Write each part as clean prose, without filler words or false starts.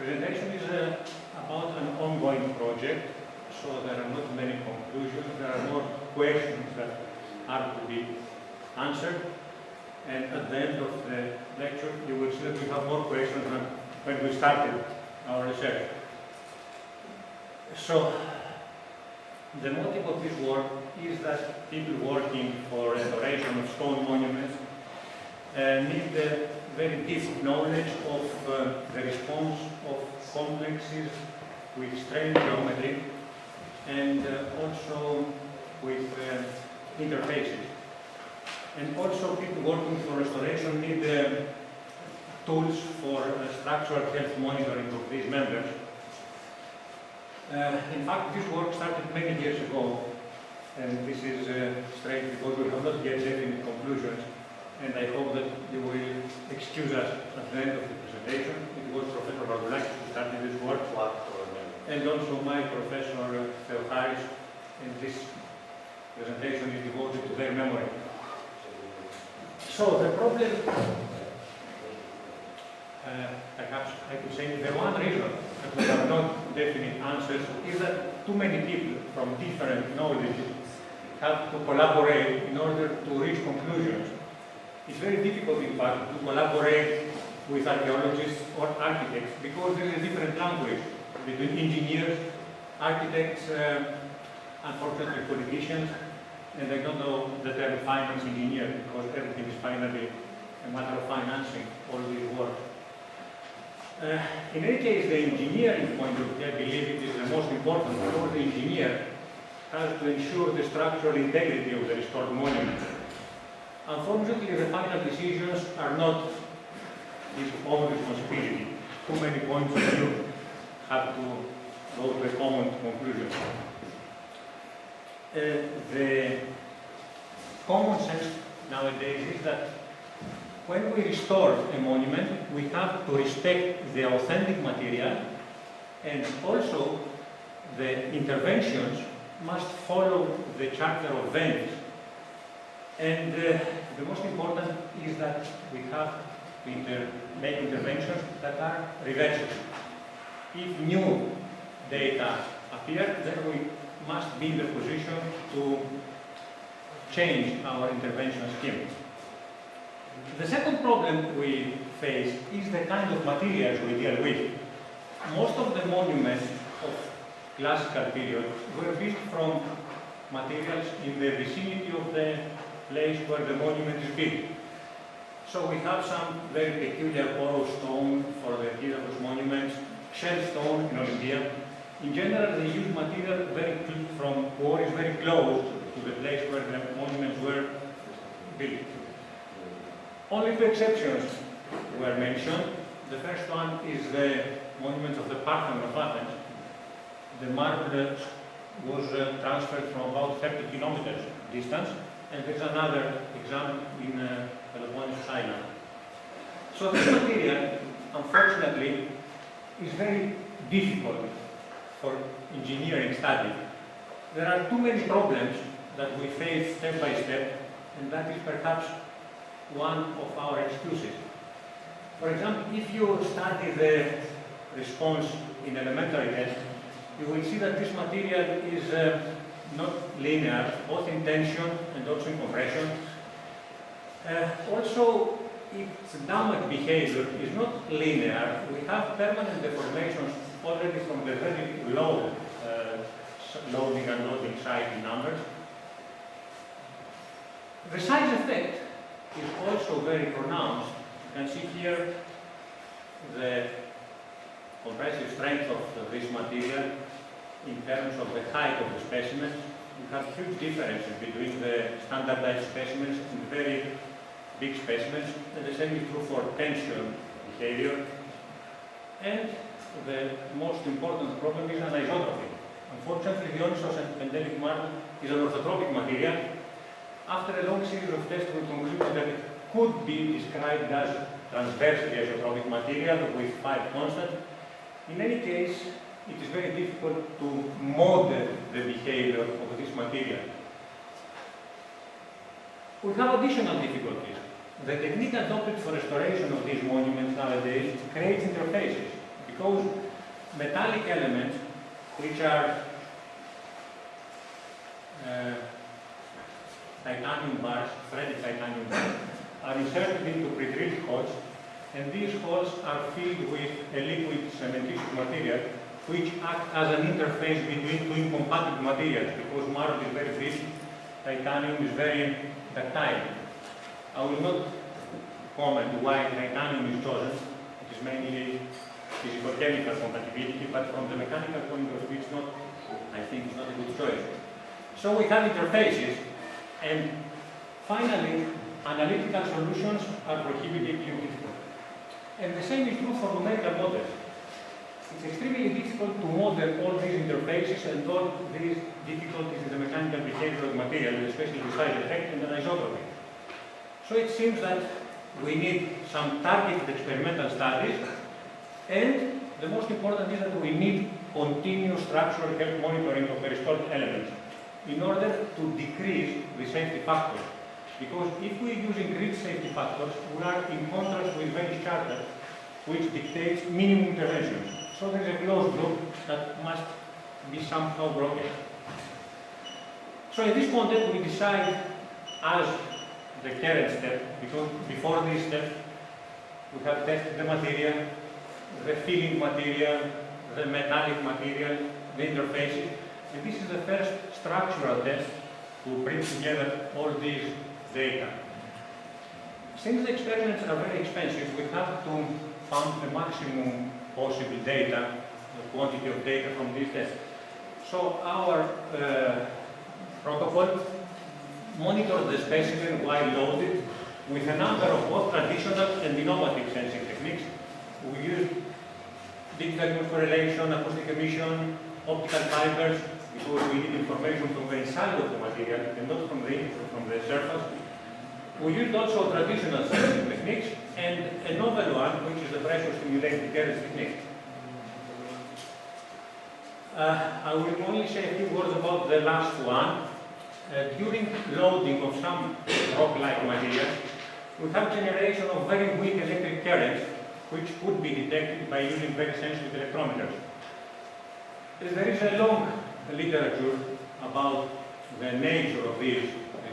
presentation is about an ongoing project, so there are not many conclusions. There are more questions that are to be answered. And at the end of the lecture, you will see that we have more questions than when we started our research. So, the motive of this work is that people working for restoration of stone monuments need a very deep knowledge of the response of complexes with strain geometry and also with interfaces. And also people working for restoration need tools for structural health monitoring of these members. In fact, this work started many years ago, and this is strange because we have not yet definite conclusions, and I hope that you will excuse us at the end of the presentation. It was Professor Barboulakis who started this work, and also my professor thei, and this presentation is devoted to their memory. So the problem, perhaps I could say, the one reason that we have not definite answers is that too many people from different knowledges have to collaborate in order to reach conclusions. It's very difficult, in fact, to collaborate with archaeologists or architects because there is a different language between engineers, architects, unfortunately politicians, and I don't know the term finance engineer because everything is finally a matter of financing all these work. In any case, the engineering point of view, I believe it is the most important because the engineer has to ensure the structural integrity of the restored monument. Unfortunately, the final decisions are not his own responsibility. Too many points of view have to go to a common conclusion. The common sense nowadays is that when we restore a monument, we have to respect the authentic material, and also the interventions must follow the Charter of Venice. And the most important is that we have to make interventions that are reversible. If new data appear, then we must be in the position to change our intervention scheme. The second problem we face is the kind of materials we deal with. Most of the monuments of classical period were built from materials in the vicinity of the place where the monument is built. So we have some very peculiar porous stone for the Kyriakos monuments, shell stone in Olympia. In general, they use material from quarries very close to the place where the monuments were built. Only two exceptions were mentioned. The first one is the monuments of the Parthenon of Athens. The marble was transferred from about 30 kilometers distance, and there's another example in Peloponnesus Island. So this material, unfortunately, is very difficult for engineering study. There are too many problems that we face step by step, and that is perhaps one of our excuses. For example, if you study the response in elementary tests, you will see that this material is not linear, both in tension and also in compression. Also, its damage behavior is not linear. We have permanent deformations already from the very low loading and loading cycle numbers. The size effect is also very pronounced. You can see here the compressive strength of this material in terms of the height of the specimens. You have huge differences between the standardized specimens and the very big specimens, and the same is true for tension behavior. And the most important problem is anisotropy. Unfortunately, the Onysos and Pentelic marble is an orthotropic material. After a long series of tests, we concluded that it could be described as transversely isotropic material with 5 constants. In any case, it is very difficult to model the behavior of this material. We have additional difficulties. The technique adopted for restoration of these monuments nowadays creates interfaces Because metallic elements, which are titanium bars, threaded titanium bars, are inserted into pre-drilled holes, and these holes are filled with a liquid cementitious material which acts as an interface between two incompatible materials, because marble is very brittle, titanium is very ductile. I will not comment why titanium is chosen. It is mainly physical-chemical compatibility, but from the mechanical point of view, it's not, I think, it's not a good choice. So we have interfaces, and finally, analytical solutions are prohibitively difficult. And the same is true for numerical models. It's extremely difficult to model all these interfaces and all these difficulties in the mechanical behavior of material, especially the size effect and the anisotropy. So it seems that we need some targeted experimental studies, and the most important is that we need continuous structural health monitoring of the restored elements in order to decrease the safety factors. Because if we use increased safety factors, we are in contrast with Venice Charter, which dictates minimum interventions. So there is a closed loop that must be somehow broken. So in this context, we decide as the current step, because before this step, we have tested the material, the filling material, the metallic material, the interfaces, and this is the first structural test to bring together all these data. Since the experiments are very expensive, we have to find the maximum possible data, the quantity of data from these tests. So our protocol monitors the specimen while loaded with a number of both traditional and innovative sensing techniques. We use digital correlation, acoustic emission, optical fibers, because we need information from the inside of the material and not from the surface. We used also traditional sensing techniques and a novel one, which is the pressure stimulated current technique. I will only say a few words about the last one. During loading of some rock-like materials, we have generation of very weak electric currents, which could be detected by using very sensitive electrometers. There is a long literature about the nature of these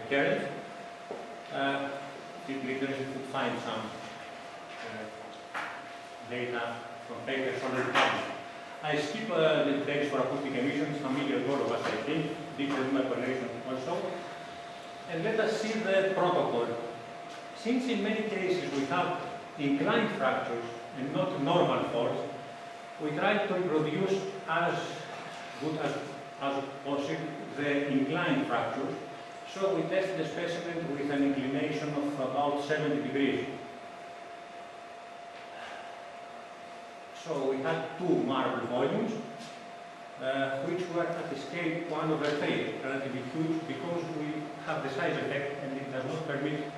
currents. People interested could find some data from papers already published. I skip the details for acoustic emissions, familiar to all of us, I think, digital correlation also. And let us see the protocol. Since in many cases we have inclined fractures and not normal faults, we try to reproduce as good as possible the inclined fractures. So we test the specimen with an inclination of about 70 degrees. So we had two marble volumes, which were at a scale 1/3, relatively huge, because we have the size effect and it does not permit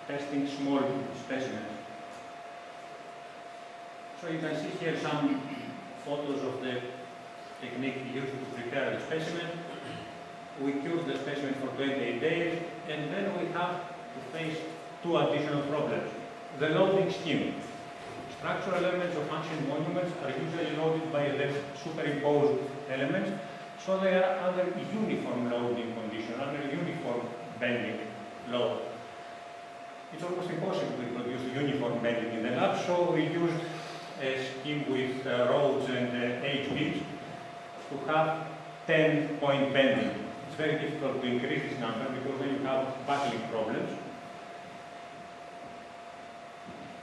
testing small specimens. So you can see here some photos of the technique used to prepare the specimen. We cured the specimen for 28 days, and then we have to face two additional problems. The loading scheme. Structural elements of ancient monuments are usually loaded by the superimposed elements, so they are under uniform loading condition, under uniform bending load. It's almost impossible to produce uniform bending in the lab, so we used a scheme with rods and H-beams to have 10-point bending. It's very difficult to increase this number because then you have buckling problems.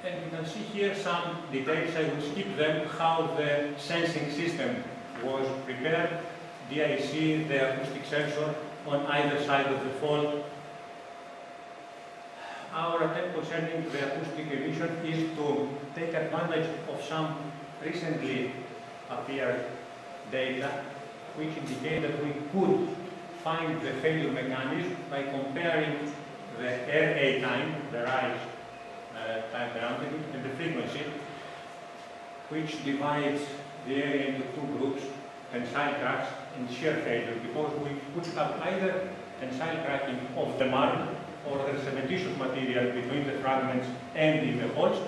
And you can see here some details, I will skip them, how the sensing system was prepared, DIC, the acoustic sensor on either side of the fault. Our attempt concerning the acoustic emission is to take advantage of some recently appeared data which indicate that we could find the failure mechanism by comparing the RA time, the rise time per amplitude, and the frequency, which divides the area into two groups, tensile cracks and shear failure, because we could have either tensile cracking of the marble or the cementitious material between the fragments and in the holes,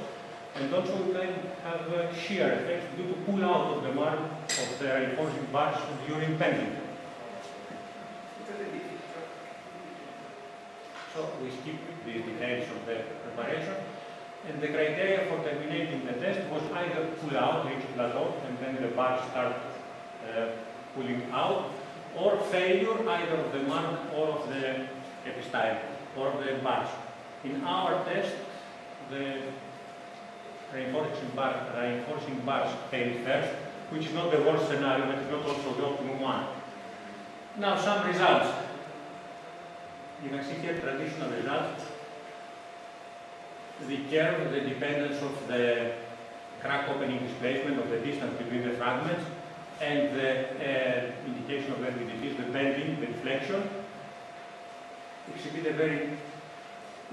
And also we can have shear effects due to pull out of the mark of the reinforcing bars during bending. So we skip the details of the preparation. And the criteria for terminating the test was either pull out, reach plateau, and then the bars start pulling out, or failure either of the mark or of the epistyle, or of the bars. In our test, the reinforcing bars failed first, which is not the worst scenario, but it's not also the optimum one. Now some results. You can see here traditional results. The curve, the dependence of the crack opening displacement of the distance between the fragments, and the indication of LVDTs, the bending, the deflection, exhibit a very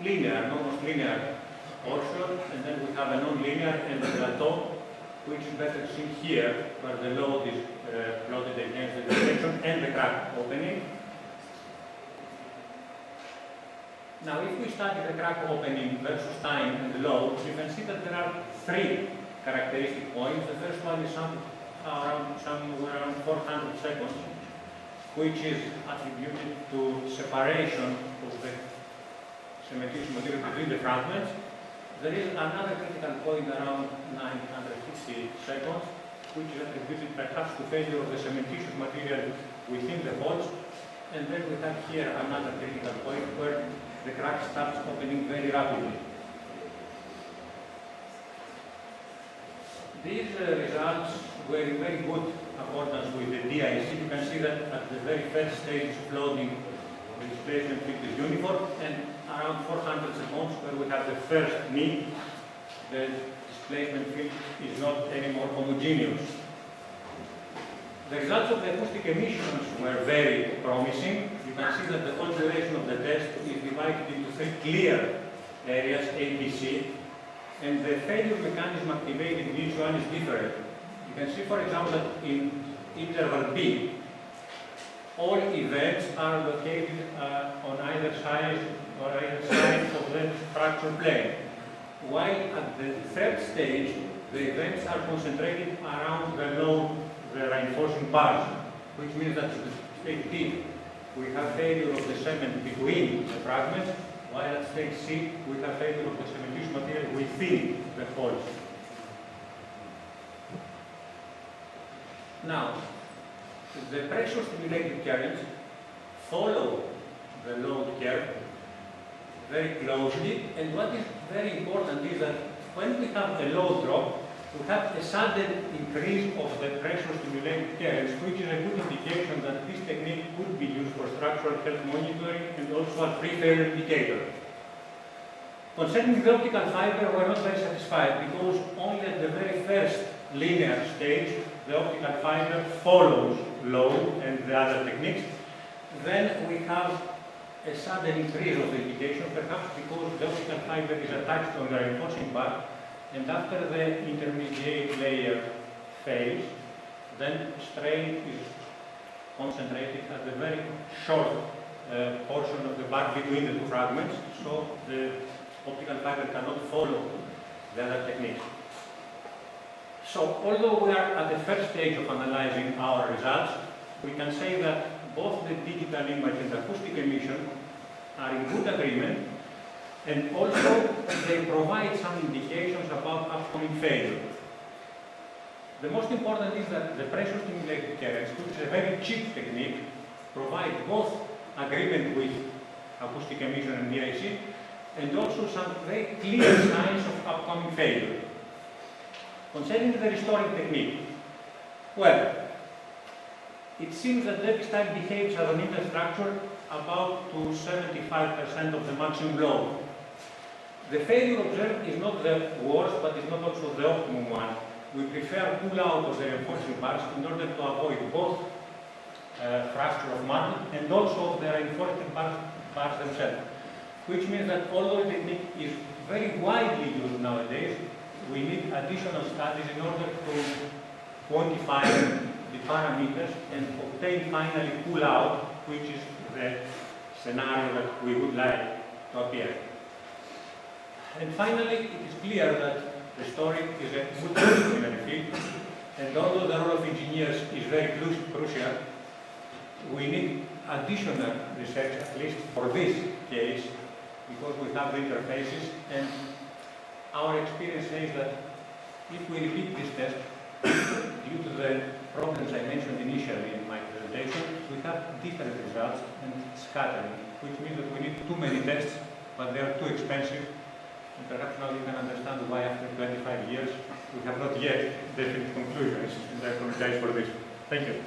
linear, almost linear portion, and then we have a non-linear and a plateau, which is better seen here, where the load is plotted against the deflection and the crack opening. Now, if we study the crack opening versus time and load, you can see that there are three characteristic points. The first one is somewhere around 400 seconds, which is attributed to separation of the cementitious material between the fragments. There is another critical point around 950 seconds, which is attributed perhaps to failure of the cementitious material within the holes. And then we have here another critical point where the crack starts opening very rapidly. These results were in very good accordance with the DIC. You can see that at the very first stage of loading, the displacement field is uniform, and around 400 seconds, where we have the first knee, the displacement field is not anymore homogeneous. The results of the acoustic emissions were very promising. You can see that the whole duration of the test is divided into three clear areas, A, B, C, and the failure mechanism activated in each one is different. You can see, for example, that in interval B, all events are located on either side of the fracture plane, while at the third stage, the events are concentrated around the load, the reinforcing bars, which means that at stage D, we have failure of the cement between the fragments, while at stage C, we have failure of the cementitious material within the holes. Now, the pressure stimulated currents follow the load curve very closely, and what is very important is that when we have a load drop, we have a sudden increase of the pressure stimulated currents, which is a good indication that this technique could be used for structural health monitoring and also as pre-failure indicator. Concerning the optical fiber, we are not very satisfied because only at the very first linear stage, the optical fiber follows load and the other techniques. Then we have a sudden increase of the indication, perhaps because the optical fiber is attached on the reinforcing bar, and after the intermediate layer fails, then strain is concentrated at the very short portion of the bar between the two fragments, so the optical fiber cannot follow the other techniques. So, although we are at the first stage of analyzing our results, we can say that both the digital image and the acoustic emission are in good agreement, and also they provide some indications about upcoming failure. The most important is that the pressure stimulated currents, which is a very cheap technique, provide both agreement with acoustic emission and DIC, and also some very clear signs of upcoming failure. Concerning the restoring technique, well, it seems that the epistyle behaves as an interstructure about to 75% of the maximum load. The failure observed is not the worst, but is not also the optimum one. We prefer pull out of the reinforcing bars in order to avoid both fracture of marble and also of the reinforcing bars themselves. Which means that although the technique is very widely used nowadays, we need additional studies in order to quantify the parameters and obtain finally pull out, which is the scenario that we would like to appear. And finally, it is clear that Restoring is a multidisciplinary field, and although the role of engineers is very crucial, we need additional research, at least for this case, because we have the interfaces, and our experience says that if we repeat this test, due to the problems I mentioned initially in my presentation, we have different results and scattering, which means that we need too many tests, but they are too expensive. And perhaps now you can understand why after 25 years we have not yet definite conclusions, and I apologize for this. Thank you.